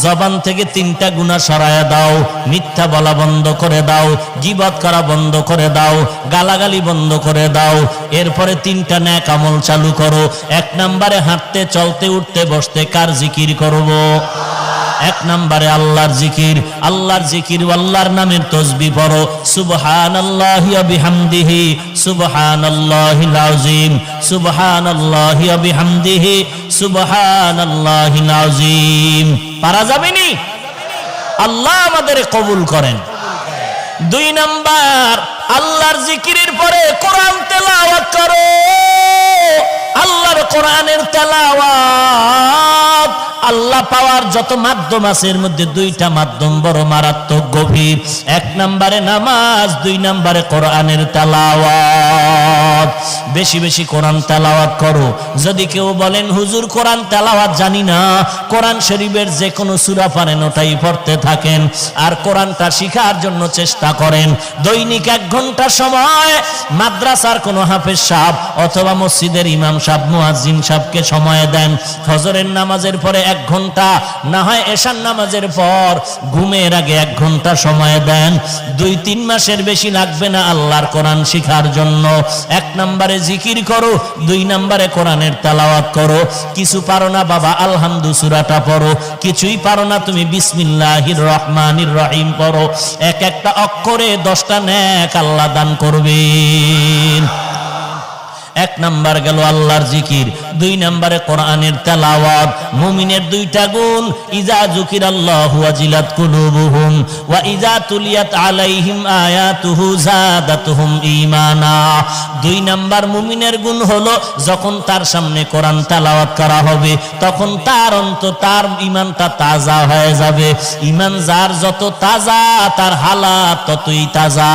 জবান থেকে 3টা গুনাহ সরায়া দাও, মিথ্যা বলা বন্ধ করে দাও, গীবত করা বন্ধ করে দাও, গালাগালি বন্ধ করে দাও। এরপরে 3টা নেক আমল চালু করো। 1 নম্বরে হাঁটতে চলতে উঠতে বসতে কার জিকির করব? 1 নম্বরে আল্লাহর জিকির। আল্লাহর জিকির, আল্লাহর নামের তাসবিহ পড়ো। সুবহানাল্লাহি ওয়া বিহামদিহি সুবহানাল্লাহিল আযীম সুবহানাল্লাহি ওয়া বিহামদিহি সুবহানাল্লাহিল আযীম। পারা যাবে নি? আল্লাহ আমাদের কবুল করেন। 2 নাম্বার, আল্লাহর জিকিরের পরে কোরআন তেলাওয়াত করো। আল্লাহর কোরআনের তেলাওয়াত আল্লাহ পাওয়ার যত মাধ্যম আছে এর মধ্যে 2টা মাধ্যম বড় মারাত্মক গভীর। 1 নম্বরে নামাজ, 2 নম্বরে কোরআনের তেলাওয়াত। বেশি বেশি কোরআন তেলাওয়াত করো। যদি কেউ বলেন হুজুর কোরআন তেলাওয়াত জানি না, কোরআন শরীফের যে কোনো সূরা পারেন ওটাই পড়তে থাকেন আর কোরআনটা শিখার জন্য চেষ্টা করেন। দৈনিক 1 ঘন্টা সময় মাদ্রাসার কোনো হাফেজ সাহেব অথবা মসজিদের ইমাম সাহেব মুয়াজ্জিন সাহেবকে সময় দেন। ফজরের নামাজের পরে 1 ঘন্টা, না হয় এশার নামাজের পর ঘুমের আগে 1 ঘন্টা সময় দেন। 2-3 মাসের বেশি লাগবে না আল্লাহর কোরআন শিখার জন্য। 1 নম্বরে জিকির করো, 2 নম্বরে কোরআনের তেলাওয়াত করো। কিছু পারো না বাবা, আলহামদু সূরাটা পড়ো। কিছুই পারো না তুমি বিসমিল্লাহির রহমানির রহিম পড়ো। একটা অক্ষরে 10টা নেক আল্লাহ দান করবেন। 1 নাম্বার গেল আল্লাহর জিকির, 2 নম্বরে কোরআনের তেলাওয়াত। মুমিনের 2টা গুণ, ইজা যুকিরাল্লাহু ওয়াজিলাত কুলুবুহুম ওয়া ইজা তুলিয়াত আলাইহিম আয়াতুহু যাদাতুহুম ঈমানা। 2 নাম্বার মুমিনের গুণ হলো যখন তার সামনে কোরআন তেলাওয়াত করা হবে তখন তার তার ঈমানটা তাজা হয়ে যাবে। ঈমান যার যত তাজা তার হালাত ততই তাজা।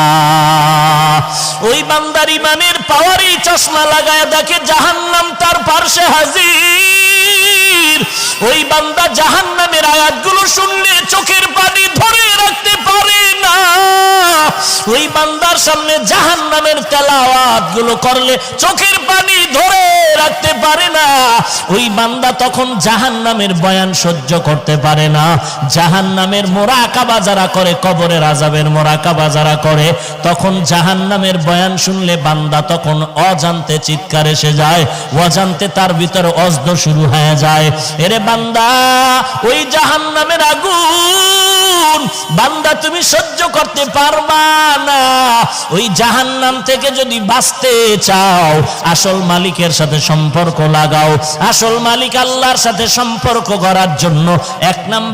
ওই বান্দার ঈমানের পাওয়ারই চশমা লাগায় দেখে জাহান্নাম তার পাশে হাজির। ওই বান্দা জাহান্নামের আয়াতগুলো শুনলে চোখের পানি ধরে রাখতে পারে না। ওই বান্দার সামনে জাহান্নামের তেলাওয়াতগুলো করলে চোখের পানি ধরে রাখতে পারে না। ওই বান্দা তখন জাহান্নামের বয়ান সহ্য করতে পারে না। জাহান্নামের মোরাকাবা যারা করে, কবরের আযাবের মোরাকাবা যারা করে, তখন জাহান্নামের বয়ান শুনলে বান্দা তখন অজান্তে চিৎকার এসে যায়, অজান্তে তার ভিতরে অজদ শুরু হয়ে যায়। এরে বান্দা, ওই জাহান্নামের আগুন বান্দা তুমি সহ্য করতে পারবা না। ওই জাহান্নাম থেকে যদি বাঁচতে চাও আসল মালিকের সাথে সম্পর্ক লাগাও। আসল মালিক আল্লাহর সাথে সম্পর্ক করার জন্য 1 নাম্বার